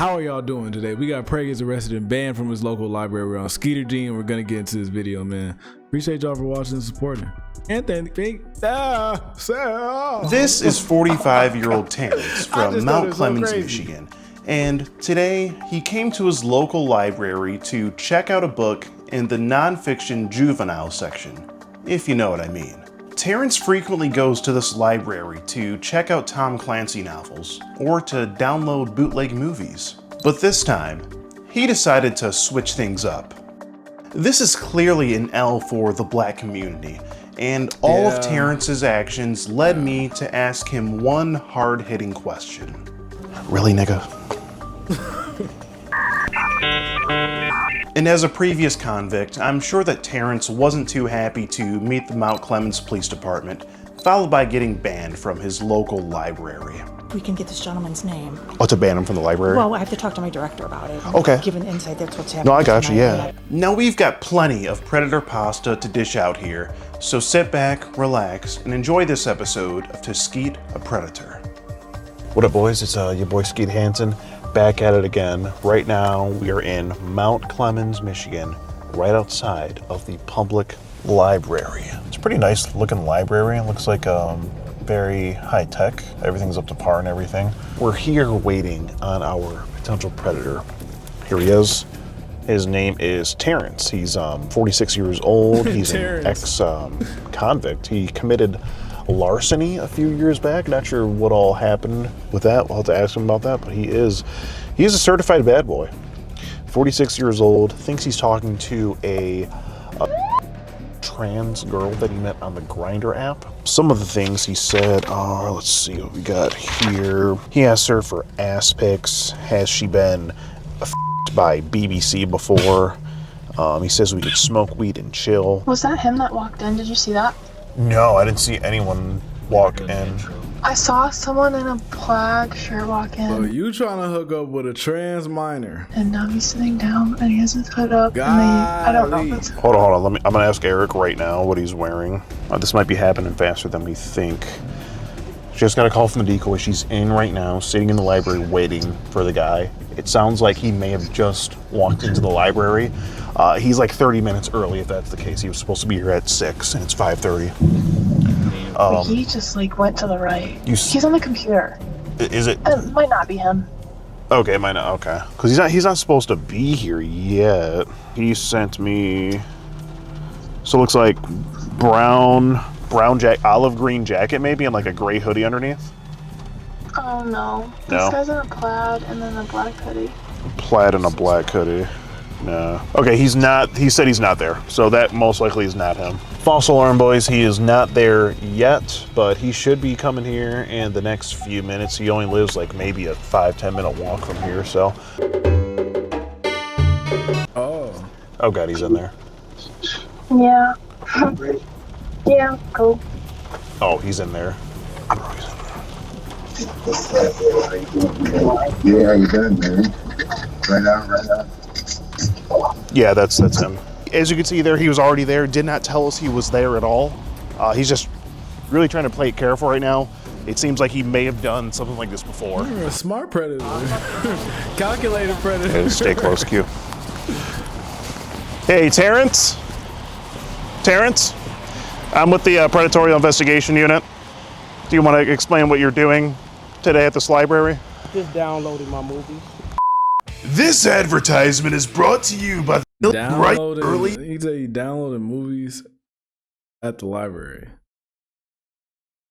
How are y'all doing today? We got Prey gets arrested and banned from his local library. We're on Skeeter G and we're gonna get into this video, man. Appreciate y'all for watching and supporting. Anthony, This is 45-year-old Terrence from Mount Clemens, Michigan. And today, he came to his local library to check out a book in the nonfiction juvenile section, if you know what I mean. Terrence frequently goes to this library to check out Tom Clancy novels or to download bootleg movies. But this time, he decided to switch things up. This is clearly an L for the black community, and all of Terrence's actions led me to ask him one hard-hitting question. Really, nigga? And as a previous convict, I'm sure that Terrence wasn't too happy to meet the Mount Clemens Police Department, followed by getting banned from his local library. We can get this gentleman's name. Oh, to ban him from the library? Well, I have to talk to my director about it. Okay. Given insight, that's what's happening. No, I got you, tonight. yeah. Now we've got plenty of Predator pasta to dish out here, so sit back, relax, and enjoy this episode of To Skeet a Predator. What up, boys? It's your boy Skeet Hansen, back at it again. Right now, we are in Mount Clemens, Michigan, right outside of the public library. It's a pretty nice looking library. It looks like very high tech. Everything's up to par and everything. We're here waiting on our potential predator. Here he is. His name is Terrence. He's 46 years old. He's an ex-convict. He committed larceny a few years back. Not sure what all happened with that. We'll have to ask him about that, but he's a certified bad boy. 46 years old, thinks he's talking to a trans girl that he met on the Grindr app. Some of the things he said are, let's see what we got here. He asked her for ass pics. Has she been by BBC before? He says we could smoke weed and chill. Was that him that walked in? Did you see that? No, I didn't see anyone walk in. I saw someone in a plaid shirt walk in. So you trying to hook up with a trans minor? And now he's sitting down and he has his hood up. And I don't know if it's... Hold on. I'm gonna ask Eric right now what he's wearing. This might be happening faster than we think. Just got a call from the decoy. She's in right now, sitting in the library waiting for the guy. It sounds like he may have just walked into the library. He's like 30 minutes early if that's the case. He was supposed to be here at 6 and it's 5:30. He just like went to the right. He's on the computer. Is it? It might not be him. Okay, might not. Okay, because he's not supposed to be here yet. He sent me. So it looks like brown jacket, olive green jacket maybe, and like a gray hoodie underneath. Oh no. No. This guy's in a plaid and then a black hoodie. Plaid and a black hoodie. No. Okay, he's not. He said he's not there, so that most likely is not him. False alarm, boys. He is not there yet, but he should be coming here in the next few minutes. He only lives like maybe a 5-10 minute walk from here, so. Oh God, he's in there. Yeah. Yeah, cool. Oh, he's in there. Yeah, how you doing, man? Right on. Yeah, that's him. As you can see there, he was already there. Did not tell us he was there at all. He's just really trying to play it careful right now. It seems like he may have done something like this before. You're a smart predator. Calculated predator. Stay close, Q. Hey, Terrence? Terrence? I'm with the Predatorial Investigation Unit. Do you want to explain what you're doing today at this library? Just downloading my movies. This advertisement is brought to you by the right early. He said he downloaded movies at the library.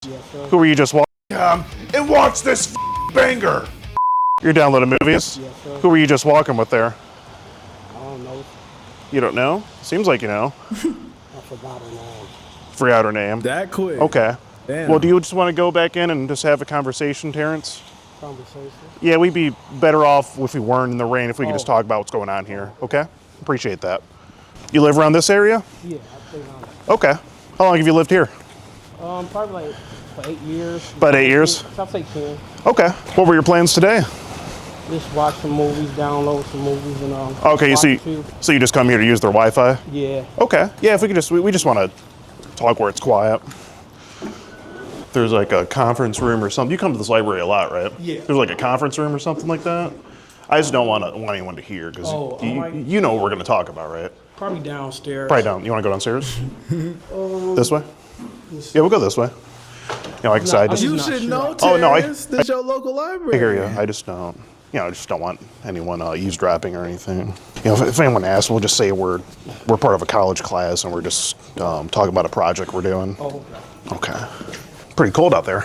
Yes, sir. Who were you just walking? And watch this banger. You're downloading movies? Yes, sir. Who were you just walking with there? I don't know. You don't know? Seems like you know. I forgot her name. Forgot her name. That quick. Okay. Damn. Well, do you just want to go back in and just have a conversation, Terrence? Conversation. Yeah, we'd be better off if we weren't in the rain, if we could just talk about what's going on here. Okay? Appreciate that. You live around this area? Yeah, I think on it. Okay. How long have you lived here? Probably like for 8 years. About 8 years? I'll say 10. Okay. What were your plans today? Just watch some movies, download some movies, and Okay, watch so a few. you just come here to use their Wi-Fi? Yeah. Okay. Yeah, if we could we just want to talk where it's quiet. There's like a conference room or something. You come to this library a lot, right? Yeah. There's like a conference room or something like that. I just don't want anyone to hear because you know what we're going to talk about, right? Probably downstairs. Probably down. You want to go downstairs? This way? Yeah, we'll go this way. You know, like I said, I just... You should know, Terrence. Oh, no, This is your local library. I hear you. I just don't... You know, I just don't want anyone eavesdropping or anything. You know, if anyone asks, we'll just say we're part of a college class and we're just talking about a project we're doing. Oh, okay. Pretty cold out there.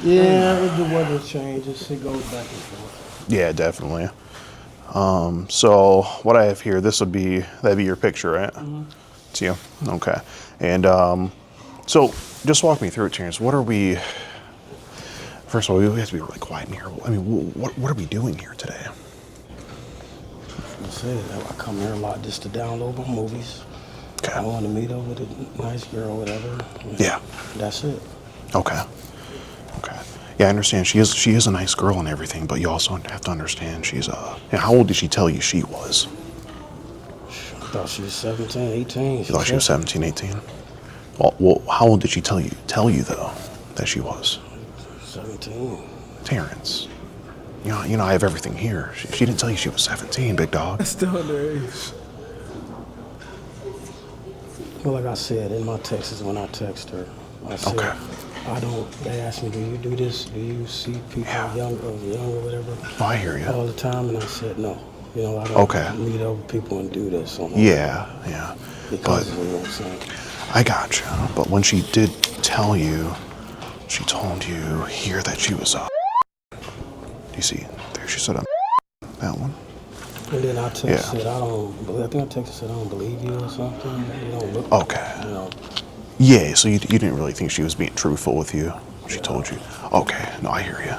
Yeah, if the weather changes, it goes back and forth. Yeah, definitely. So what I have here, that'd be your picture, right? Mm-hmm. It's you. Okay. And so just walk me through it, Terrence. What are we? First of all, we have to be really quiet in here. I mean, what are we doing here today? I said I come here a lot just to download my movies. Okay. I want to meet up with a nice girl, or whatever. Yeah. That's it. Okay. Okay. Yeah, I understand. She is a nice girl and everything, but you also have to understand she's how old did she tell you she was? I thought she was 17, 18. You thought she was 17, 18? Well, how old did she tell you though that she was? 17. Terrence. You know, I have everything here. She didn't tell you she was 17, big dog. Still underage. Well, like I said, in my texts when I text her, I said, okay. They asked me, do you do this? Do you see people young or whatever? Oh, I hear you. All the time, and I said, no. You know, I don't meet other people and do this. Yeah. Because of what I'm saying. I got you. But when she did tell you, she told you here that she was you see, there she said that one. And then I texted, I think I texted, said I don't believe you or something. You don't look. Okay. You know. Yeah, so you didn't really think she was being truthful with you. She told you. Okay, no, I hear you.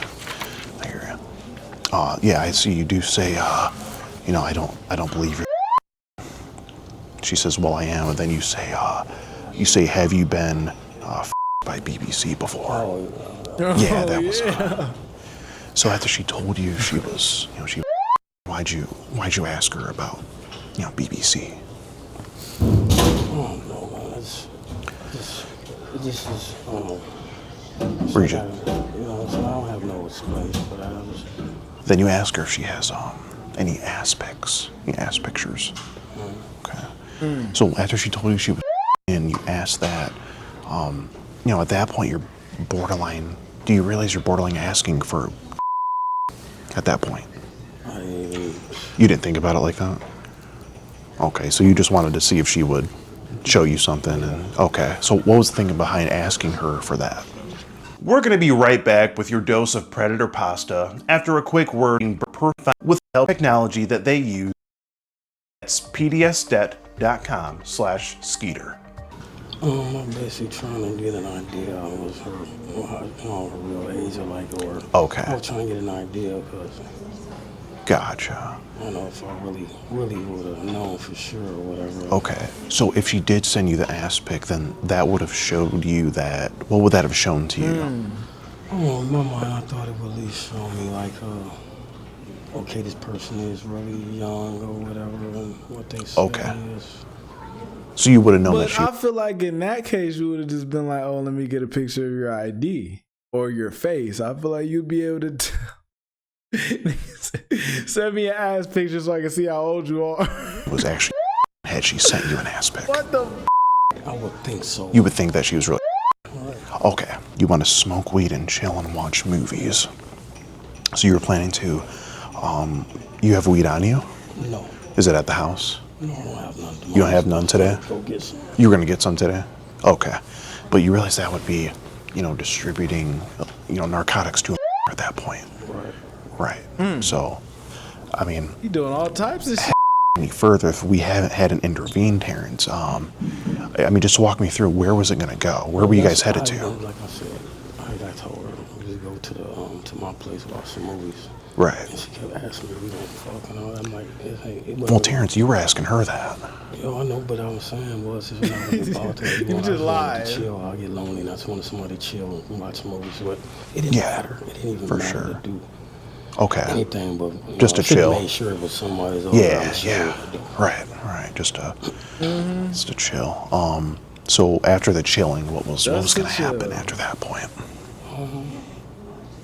Yeah, I see you do say, you know, I don't believe you. She says, well, I am, and then you say, have you been by BBC before? Oh, yeah, that was. So after she told you she was, you know, why'd you ask her about, you know, BBC? Oh no, man, this is, Bridget. You know, so I don't have no explanation for that. Then you ask her if she has any ass pics, any ass pictures. Okay. So after she told you she was, and you asked that, you know, at that point you're borderline. Do you realize you're borderline asking for? At that point, you didn't think about it like that. Okay, so you just wanted to see if she would show you something, and okay. So what was the thinking behind asking her for that? We're going to be right back with your dose of Predator pasta after a quick word with technology that they use. It's pdsdet.com/Skeeter. I'm basically trying to get an idea of her real age or okay. I was trying to get an idea because. Gotcha. I don't know if I really would have known for sure or whatever. Okay. So if she did send you the ass pic, then that would have showed you that. What would that have shown to you? Oh, in my mind, I thought it would at least show me like, okay, this person is really young or whatever, and what they say is. So you would have known but that I feel like in that case, you would have just been like, oh, let me get a picture of your ID or your face. I feel like you'd be able to send me an ass picture so I can see how old you are. It was actually had she sent you an ass pic. What the? I would think so. You would think that she was really. Right. Okay. You want to smoke weed and chill and watch movies. So you were planning to, you have weed on you? No. Is it at the house? No, I don't have none. You don't have none today? Go get some. You were going to get some today? Okay. But you realize that would be, you know, distributing, you know, narcotics to at that point. Right. So, I mean, you doing all types of shit. Any further if we haven't had an intervened, Terrence? I mean, just walk me through. Where was it going to go? Where were you guys headed to? Like I said, I told her we go to to my place, watch some movies. Right. And she kept asking me, we don't fuck and all that. I'm like, well, Terrence, you were asking her that. I know, but I was saying it's not about that. You just lied. To chill. I get lonely, and I just wanted somebody to chill and watch movies. But it didn't matter. It didn't even matter to do. Okay. Anything but just to chill. Make sure it was somebody's over. Yeah. Right. Just to chill. So after the chilling, what was going to happen after that point?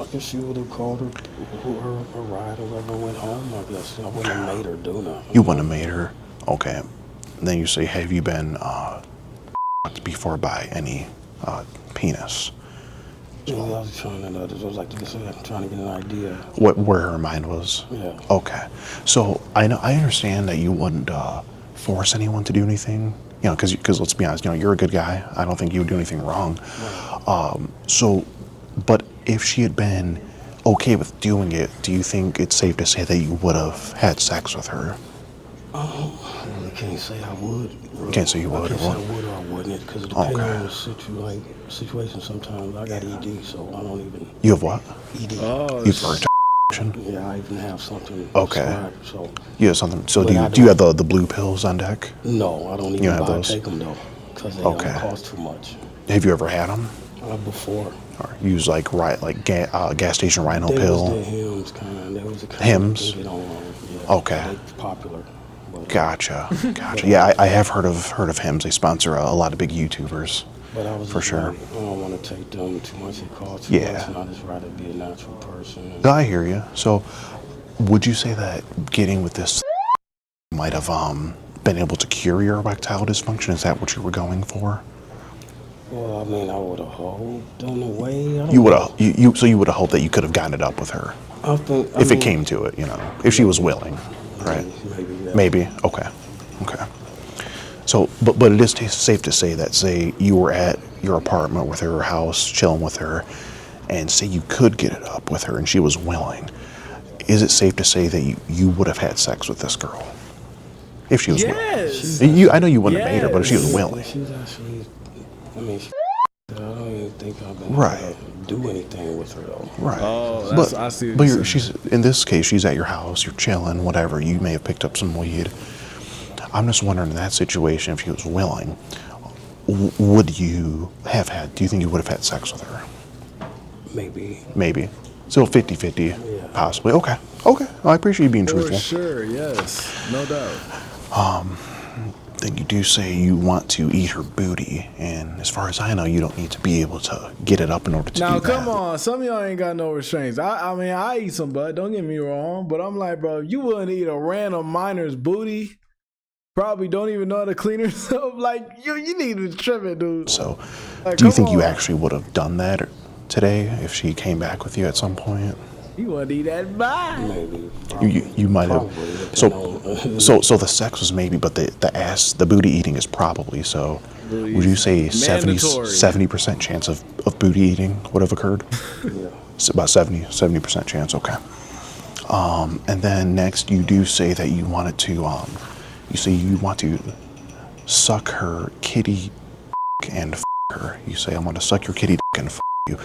I guess she would have called her a ride or whatever and went home, I guess. I wouldn't have made her do nothing. You wouldn't have made her? Okay. Then you say, have you been before by any penis? Yeah, I was trying to, I was like I said, I'm trying to get an idea. Where her mind was? Yeah. Okay. So I understand that you wouldn't force anyone to do anything, you know, because let's be honest, you know, you're a good guy. I don't think you would do anything wrong. Right. But if she had been okay with doing it, do you think it's safe to say that you would have had sex with her? I really can't say I would. Really. Can't say you would. I can't say I would or I wouldn't, because it depends on the situation. Sometimes I got ED, so I don't even. You have what? ED. Oh, you've heard. Yeah, I even have something. Okay. So. You have something. So do you have the blue pills on deck? No, I don't even take them though, because they don't cost too much. Have you ever had them? Before. Or use like gas station Rhino they pill? Was the Hims kind. There was a kind Hims? Okay. They're popular. But, gotcha. Yeah, I have heard of Hims. They sponsor a lot of big YouTubers. But I was for sure. Like, I don't want to take them too much. It costs too much, and I just rather be a natural person. I hear you. So, would you say that getting with this might have been able to cure your erectile dysfunction? Is that what you were going for? Well, I mean, I would have hoped in a way. You would have. So you would have hoped that you could have gotten it up with her, if it came to it. You know, if she was willing, right? Maybe. Yeah. Maybe. Okay. So, but it is safe to say that, say you were at your apartment with her, house, chilling with her, and say you could get it up with her and she was willing. Is it safe to say that you would have had sex with this girl if she was willing? I know you wouldn't have made her, but if she was willing. She's actually. I mean, I don't even think I've been able to do anything with her though. Right. Oh, I see. But she's in this case. She's at your house. You're chilling, whatever. You may have picked up some weed. I'm just wondering, in that situation, if she was willing, would you have had? Do you think you would have had sex with her? Maybe. Still 50-50, possibly. Okay. I appreciate you being truthful. For sure, yes, no doubt. Then you do say you want to eat her booty, and as far as I know, you don't need to be able to get it up in order to do that. Now, come on, some of y'all ain't got no restraints. I mean, I eat some butt, don't get me wrong, but I'm like, bro, you wouldn't eat a random miner's booty. Probably don't even know how to clean herself. Like, you need to trim it, dude. So, like, do you think you actually would have done that today if she came back with you at some point? You want to eat that bye? Maybe. You might have. So the sex was maybe, but the booty eating is probably. So, would you say 70% chance of booty eating would have occurred? Yeah. It's about 70% chance. Okay. And then next, you do say that you wanted to. You say you want to suck her kitty and her. You say, I want to suck your kitty and you.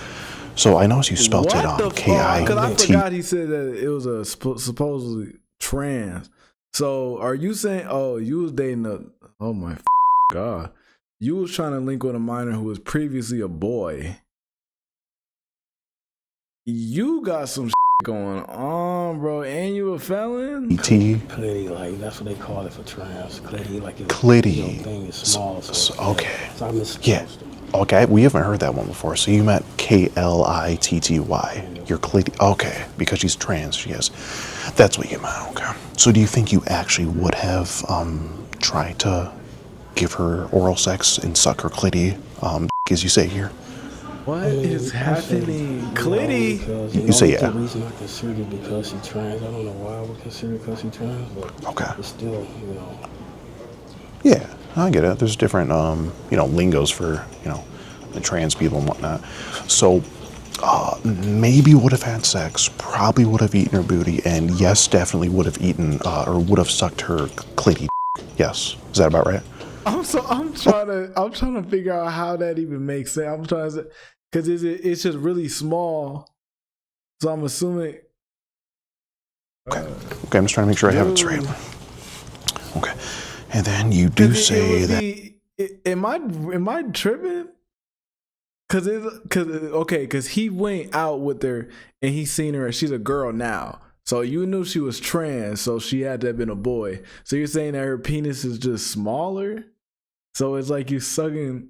So I noticed you spelled it on K-I-T. Because I forgot he said that it was a supposedly trans. So are you saying, you was dating oh my God. You was trying to link with a minor who was previously a boy. You got some going on, bro, and you a felon? Clitty, like that's what they call it for trans. Clitty, like Clitty. Thing is small. Okay. So I mispronounced it. Okay, we haven't heard that one before. So you meant Klitty. You're Clitty. Okay, because she's trans. She is. That's what you meant. Okay. So do you think you actually would have tried to give her oral sex and suck her Clitty, as you say here? What is happening? Clitty? You say yeah. The reason I consider it because she's trans. I don't know why I would consider it because she's trans, but it's still, Yeah, I get it. There's different, lingos for, the trans people and whatnot. So, maybe would have had sex, probably would have eaten her booty, and yes, definitely would have eaten, or would have sucked her clitty. Yes. Is that about right? I'm trying to figure out how that even makes sense. I'm trying to, because it's just really small. So I'm assuming. Okay, I'm just trying to make sure I have it straight. Okay, and then you do say that. Am I tripping? Because he went out with her and he seen her and she's a girl now. So you knew she was trans, so she had to have been a boy. So you're saying that her penis is just smaller? So it's like you sucking.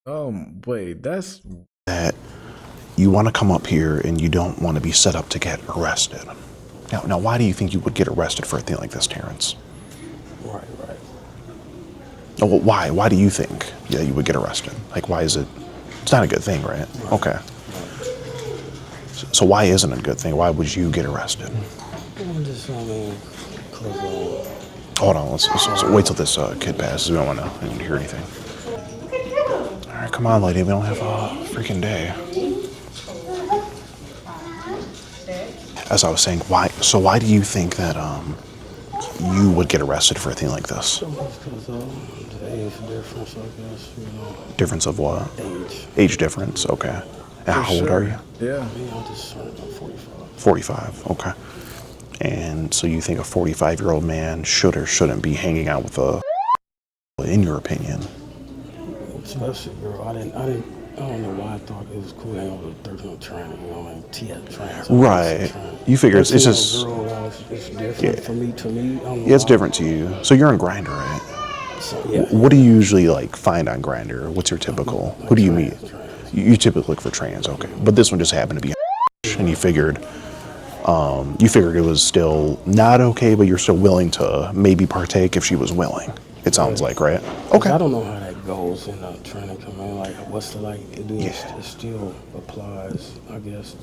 Oh wait, that's that you want to come up here and you don't want to be set up to get arrested. Now, why do you think you would get arrested for a thing like this, Terrence? Right. Oh, well, why? Why do you think you would get arrested? Like, why is it? It's not a good thing, right? Okay. So why isn't it a good thing? Why would you get arrested? Hold on, let's wait till this kid passes. We don't want to hear anything. All right, come on, lady. We don't have a freaking day. As I was saying, why? So why do you think that you would get arrested for a thing like this? Because the age difference, I guess. Difference of what? Age. Age difference. Okay. And how old are you? Yeah. I'm just 45. 45. Okay. And so you think a 45-year-old man should or shouldn't be hanging out with a, in your opinion? Especially girl, I don't know why I thought it was cool hanging with a 13-year-old trainer, trans. Right. You figure it's just. Girl, it's different for me. To me, I don't know it's why. different to you. So you're on Grindr, right? So, yeah. What do you usually find on Grindr? What's your typical? Who do you meet? You typically look for trans, okay. But this one just happened to be, and you figured it was still not okay, but you're still willing to maybe partake if she was willing. It sounds like, right? Okay. I don't know how that goes in a training community. Like, what's the it still applies, I guess.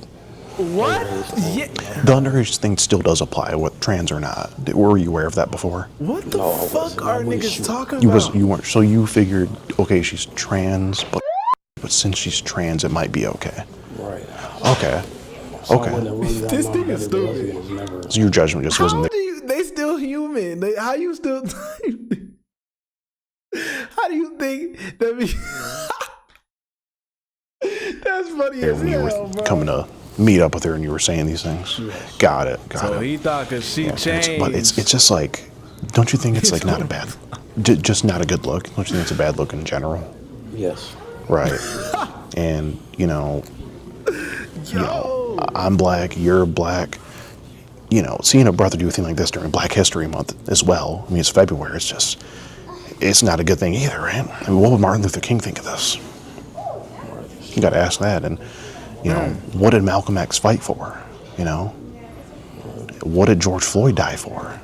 What? Yeah. The underage thing still does apply, what trans or not. Were you aware of that before? What the fuck are niggas talking You about? weren't. So you figured, okay, she's trans, but since she's trans, it might be okay. Right. Okay. So Okay. This thing is stupid. So your judgment just wasn't there. They still human. How you still? How do you think that? That's funny as When you hell, were bro. coming to meet up with her and you were saying these things. Yes. Got it. So he thought because she changed. But it's just like, don't you think it's like not a bad, just not a good look? Don't you think it's a bad look in general? Yes. Right. And you know, I'm black, you're black. You know, seeing a brother do a thing like this during Black History Month as well. I mean, it's February. It's just, it's not a good thing either, right? I mean, what would Martin Luther King think of this? You got to ask that. And you know, what did Malcolm X fight for? You know, what did George Floyd die for?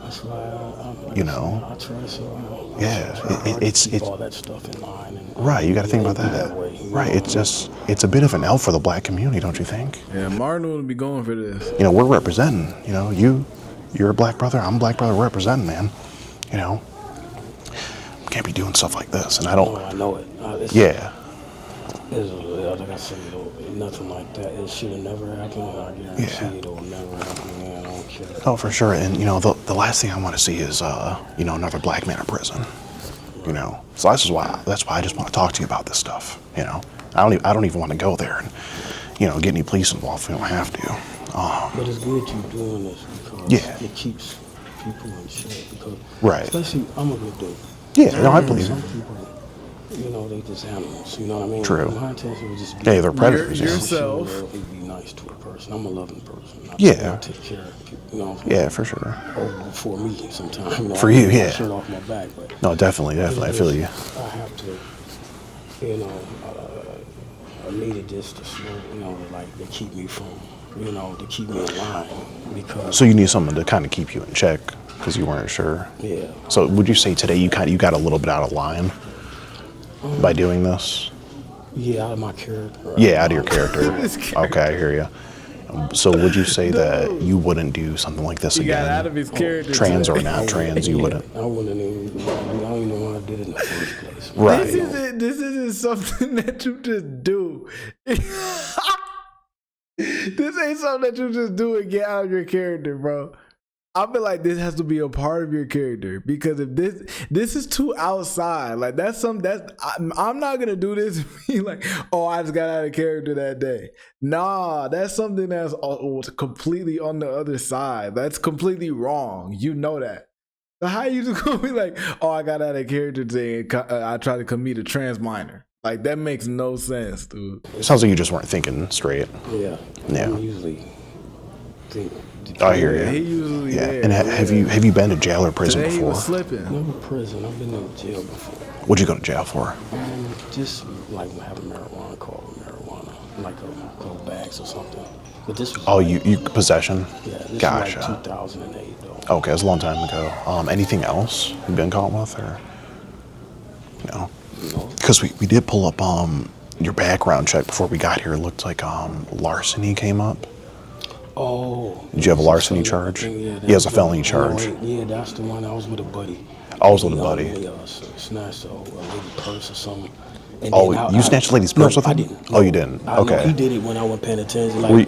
That's why You know, I try so. it's all that stuff in line. Right, you got to think about that. Right, it's a bit of an L for the black community, don't you think? Yeah, Martin would be going for this. You know, we're representing. You know, you're a black brother, I'm a black brother, we're representing, man. You know, can't be doing stuff like this, and I don't. Oh, I know it. Yeah. Like I said, nothing like that. It should have never happened. I guarantee it will never happen. Man, I don't care. Oh, for sure. And you know, the last thing I want to see is another black man in prison. You know, so that's why I just want to talk to you about this stuff. You know, I don't even want to go there and get any police involved. We don't have to. But it's good you doing this because it keeps people in check. Because especially I'm a good dude. Yeah, no, I believe some it. people, they just animals. You know what I mean? True. My intention was just They're predators. Yourself. Be nice to a person. I'm a loving person. I take care of people. You know. Yeah, for sure. Or for me, sometimes. For you, yeah. Shirt off my back, but No, definitely. I feel you. I have to, I needed this to slow, to keep me from, to keep me in line because. So you need someone to kind of keep you in check because you weren't sure. Yeah. So would you say today you got a little bit out of line by doing this? Yeah, out of my character. Yeah, out of your character. Okay, I hear you. So would you say that you wouldn't do something like this again? He got out of his character. Trans or not trans, you wouldn't. I wouldn't even. I don't even know why I did it in the first place. Right. This isn't something that you just do. This ain't something that you just do and get out of your character, bro. I feel like this has to be a part of your character because if this is too outside, like that's I'm not gonna do this and be like, oh, I just got out of character that day. Nah, that's something that's completely on the other side. That's completely wrong. You know that. So how you just gonna be like, oh, I got out of character today and I tried to meet a trans minor? Like that makes no sense, dude. It sounds like you just weren't thinking straight. Yeah. Yeah. I usually think. I hear you. He usually And have you been to jail or prison today before? He was slipping. Never prison. I've been in jail before. What'd you go to jail for? Just like having marijuana, called marijuana. like a bags or something. But this was Oh, you possession? Yeah, this Gotcha. was like 2008 though. Okay, it was a long time ago. Anything else you've been caught with, or no? Because we did pull up your background check before we got here. It looked like larceny came up. Oh. Did you have a larceny charge? Yeah, he has a felony charge. Yeah, that's the one. I was with a buddy. I was with a buddy. Snatched a lady purse or something. And Oh, you snatched a lady's purse with him? I didn't. Oh, you didn't? Okay. He did it when I wasn't paying attention. Like,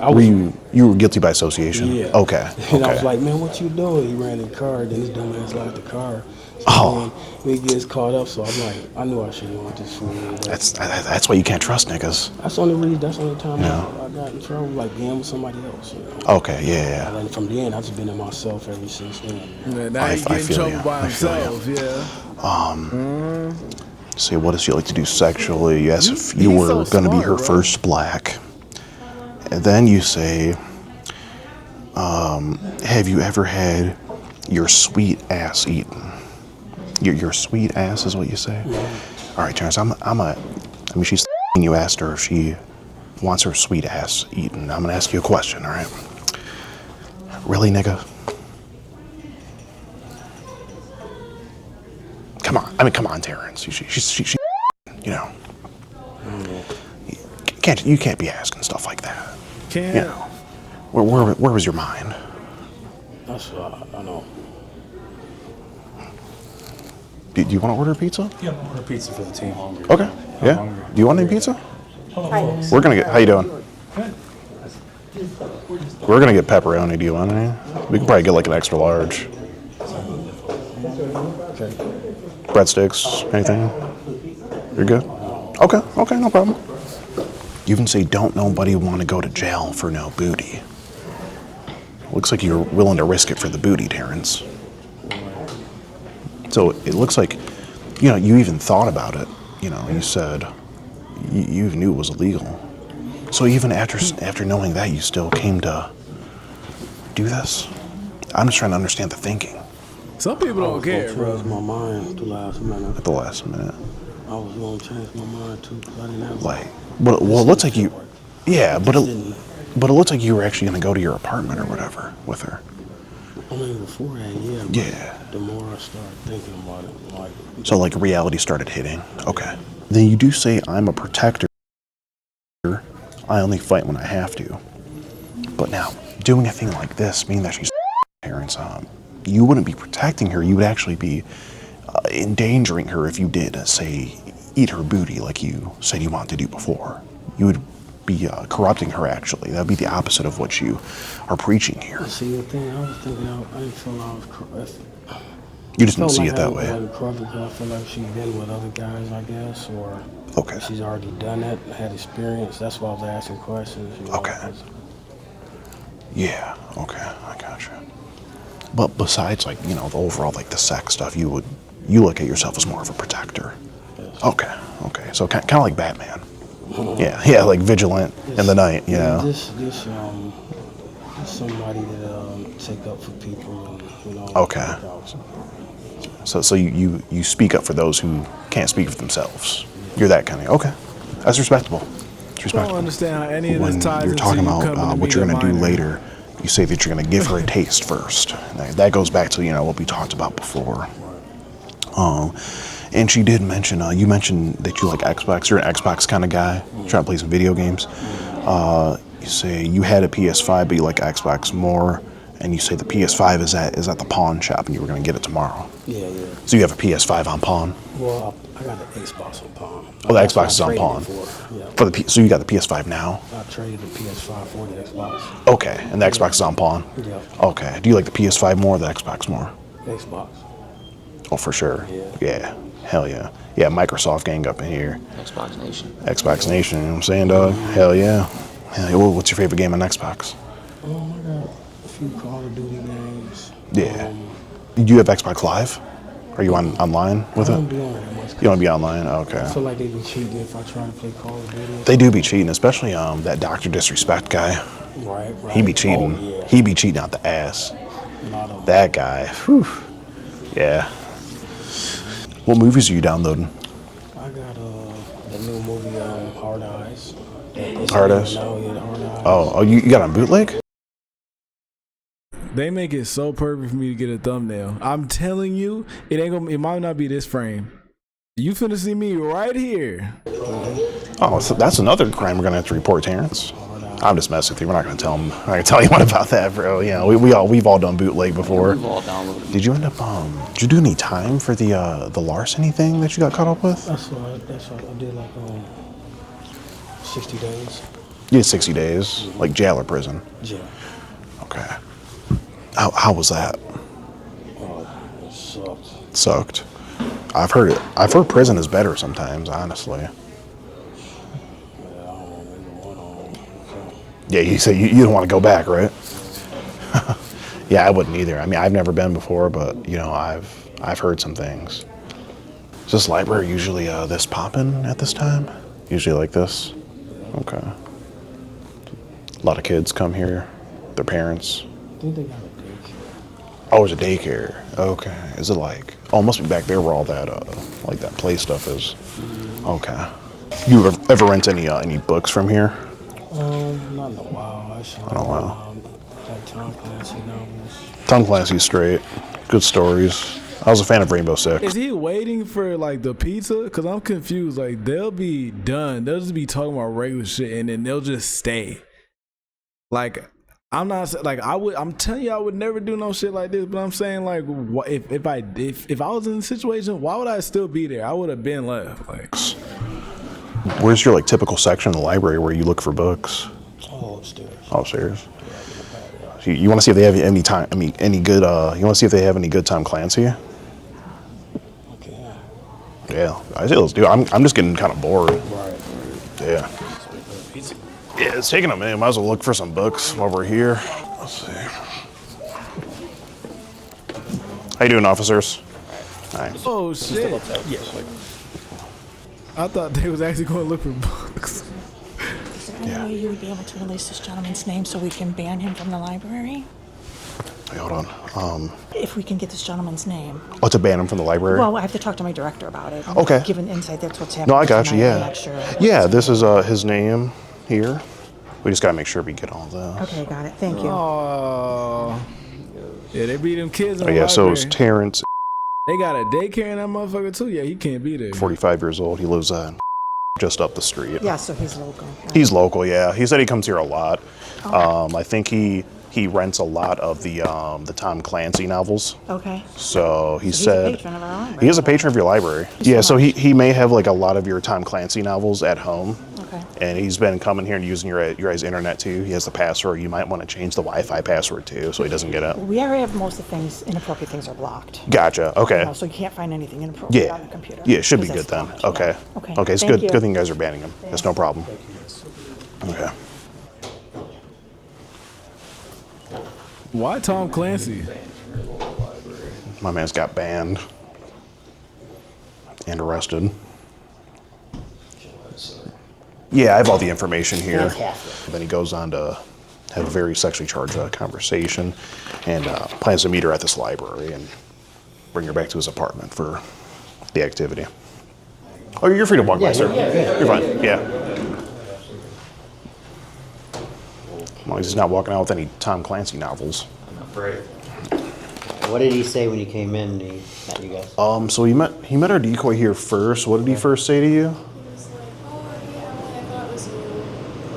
you were guilty by association? Yeah. Okay. And I was like, man, what you doing? He ran in the car, then his dumb ass locked the car. So he gets caught up, so I'm like, I knew I shouldn't want this fool. That's why you can't trust niggas. That's the only reason, that's the only time I got in trouble, like being with somebody else, you know. Okay, yeah. And then from then, I've just been in myself ever since then. Yeah, now he get in trouble by himself, Say, what does she like to do sexually? You ask if you were going to be her first black. And then you say, have you ever had your sweet ass eaten? Your sweet ass is what you say? Yeah. All right, Terrence, she's you asked her if she wants her sweet ass eaten. I'm going to ask you a question, all right? Really, nigga? Come on, Terrence. She you know. You can't be asking stuff like that. Can't. You know. Where was your mind? That's what I know. Do you want to order pizza? Yeah, I'm order pizza for the team. Okay. Yeah. Do you want any pizza? We're gonna get. How you doing? Good. We're gonna get pepperoni. Do you want any? We can probably get like an extra large. Breadsticks, anything? You're good? Okay, no problem. You even say, don't nobody want to go to jail for no booty. Looks like you're willing to risk it for the booty, Terrence. So it looks like, you even thought about it. You said you knew it was illegal. So even after knowing that, you still came to do this? I'm just trying to understand the thinking. Some people don't care, bro. I was my mind at the last minute. At the last minute. I was going to change my mind too, because I didn't have well, it looks like you, yeah, but it looks like you were actually going to go to your apartment or whatever with her. I mean, before that, yeah. Yeah. The more I started thinking about it, So reality started hitting. Okay. Then you do say, I'm a protector. I only fight when I have to. But now, doing a thing like this, meaning that she's parents, you wouldn't be protecting her. You would actually be endangering her if you did, say, eat her booty like you said you wanted to do before. You would be corrupting her, actually. That would be the opposite of what you are preaching here. See, the thing, I was thinking, I didn't feel I was corrupt. You just didn't see it that way. I feel like she's been with other guys, I guess, or she's already done that, had experience. That's why I was asking questions. Okay. Yeah, okay, I gotcha. But besides, the overall, the sex stuff, you look at yourself as more of a protector. Yes. Okay. So kind of like Batman. Yeah, like vigilant in the night, This somebody that take up for people and, Okay. So you speak up for those who can't speak for themselves. You're that kind of, okay. That's respectable. It's respectable. I don't understand how any of this ties when you're talking about what you're going to do minor. later, you say that you're going to give her a taste first. That goes back to, what we talked about before. And she did mention, you mentioned that you like Xbox. You're an Xbox kind of guy, trying to play some video games. You say you had a PS5, but you like Xbox more. And you say the PS5 is at the pawn shop and you were going to get it tomorrow. Yeah. So you have a PS5 on pawn? Well, I got an Xbox on pawn. Oh, the Xbox is on pawn. So you got the PS5 now? I traded the PS5 for the Xbox. Okay, and the Xbox is on pawn? Yeah. Okay. Do you like the PS5 more or the Xbox more? Xbox. Oh, for sure. Yeah. Hell yeah. Yeah, Microsoft gang up in here. Xbox Nation. Xbox Nation, you know what I'm saying, dog? Hell yeah. Well, what's your favorite game on Xbox? I got a few Call of Duty games. Yeah. Do you have Xbox Live? Are you online with it? I don't be on it that much. You don't be online? Okay. I feel like they be cheating if I try to play Call of Duty. They do be cheating, especially that Dr. Disrespect guy. Right. He be cheating. Oh, yeah. He be cheating out the ass. That guy. Whew. Yeah. What movies are you downloading? I got the new movie Hard Eyes. Hard ass. Oh, you got a bootleg? They make it so perfect for me to get a thumbnail. I'm telling you, it might not be this frame. You finna see me right here. Oh, so that's another crime we're gonna have to report, Terrence. I'm just messing with you. We're not gonna tell him. I'm not gonna tell anyone about that, bro. You know, we've all done bootleg before. We've all downloaded. Did you end up? Did you do any time for the larceny thing that you got caught up with? That's what I did, like 60 days. You did 60 days, like jail or prison. Yeah. Okay. How was that? Oh, it sucked. Sucked. I've heard it. I've heard prison is better sometimes, honestly. Yeah, you say you don't want to go back, right? Yeah, I wouldn't either. I mean, I've never been before, but you know, I've heard some things. Is this library usually this poppin' at this time? Usually like this? Okay. A lot of kids come here, their parents. I think they got a daycare. Oh, it's a daycare. Okay. Is it like? Oh, it must be back there where all that like that play stuff is. Okay. You ever rent any books from here? Not in a while, actually. Not in a while. Like Tom Clancy novels. Tom Clancy's straight. Good stories. I was a fan of Rainbow Six. Is he waiting for like the pizza? Cause I'm confused. Like they'll be done. They'll just be talking about regular shit, and then they'll just stay. Like I'm not like I'm telling you, I would never do no shit like this. But I'm saying like, what if I was in the situation, why would I still be there? I would have been left. Like, where's your like typical section of the library where you look for books? Oh, upstairs. Upstairs. You want to see if they have any time? I mean, any good? You want to see if they have any good Tom Clancy? Okay. Yeah, I say let's do it. I'm just getting kind of bored. Right. Yeah. Yeah, it's taking a minute. Might as well look for some books while we're here. Let's see. How you doing, officers? Nice. oh shit! Yes. I thought they was actually going to look for books. Is there any way you would be able to release this gentleman's name so we can ban him from the library? Wait, hold on. If we can get this gentleman's name. Oh, to ban him from the library? Well, I have to talk to my director about it. Okay. Given insight, that's what's happening. No, I got you. tonight. I'm Yeah. not sure. Yeah, this is his name here. We just gotta make sure we get all this. Okay, got it. Thank you. Oh, yeah, they beat them kids. In Oh the yeah, so library. it's Terrence, They got a daycare in that motherfucker too. Yeah, he can't be there. 45 years old. He lives just up the street. Yeah, so he's local. He's local, yeah. He said he comes here a lot. I think he rents a lot of the Tom Clancy novels. Okay. So he He's said a patron of our library. he is a patron of your library. Yeah, so he may have like a lot of your Tom Clancy novels at home. Okay. And he's been coming here and using your guys' internet too. He has the password. You might want to change the Wi-Fi password too, so he doesn't get it. We already have most of the things, inappropriate things are blocked. Gotcha. Okay. You know, so you can't find anything inappropriate on the computer. Yeah, it should be because good then. that's blocked. Okay. Yeah. Okay. Okay, it's Thank good. you. Good thing you guys are banning him. That's no problem. Okay. Why Tom Clancy? My man's got banned and arrested. Yeah, I have all the information here. Then he goes on to have a very sexually charged conversation and plans to meet her at this library and bring her back to his apartment for the activity. Oh, you're free to walk by, sir. You're fine. Yeah. As long as he's not walking out with any Tom Clancy novels. Right. What did he say when you came in? He met you guys. So he met our decoy here first. What did he first say to you?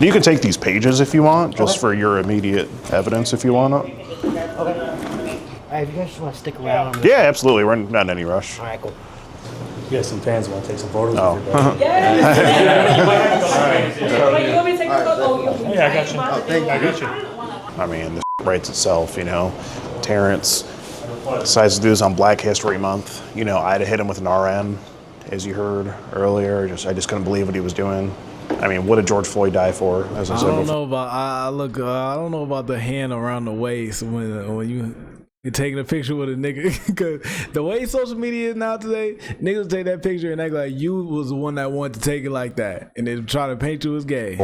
You can take these pages if you want, just for your immediate evidence if you want it. Okay. If you guys just want to stick around. Yeah, absolutely. We're not in any rush. All right, cool. You got some fans who want to take some photos Oh. with your buddy. You want me to take a photo? Yeah, I got you. I got you. I mean, this writes itself, you know. Terrence decides to do this on Black History Month. You know, I'd have hit him with an RN, as you heard earlier. I just couldn't believe what he was doing. I mean, what did George Floyd die for? As I said before. I don't know about the hand around the waist when you're taking a picture with a nigga. Because the way social media is now today, niggas take that picture and act like you was the one that wanted to take it like that, and they try to paint you as gay.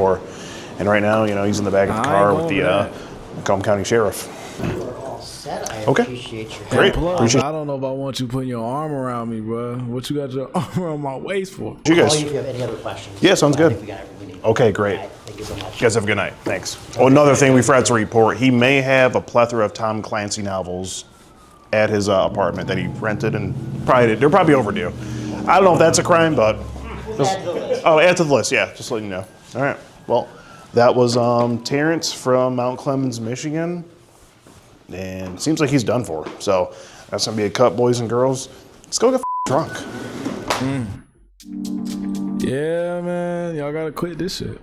And right now, you know, he's in the back of the car with the Macomb County Sheriff. I Okay. appreciate your Great. Plus, Appreciate I don't know if I want you putting your arm around me, bro. What you got your arm around my waist for? you Call guys. you if you have any other questions. Yeah, sounds good. I think we got everything we need. Okay, great. All right, thank You guys have a good night. Thanks. Oh, another thing we forgot to report, he may have a plethora of Tom Clancy novels at his apartment that he rented, and they're probably overdue. I don't know if that's a crime, but add to the list. Yeah, just letting you know. All right. Well, that was Terrence from Mount Clemens, Michigan, and it seems like he's done for. So that's gonna be a cut, boys and girls. Let's go get drunk. Yeah, man, y'all gotta quit this shit.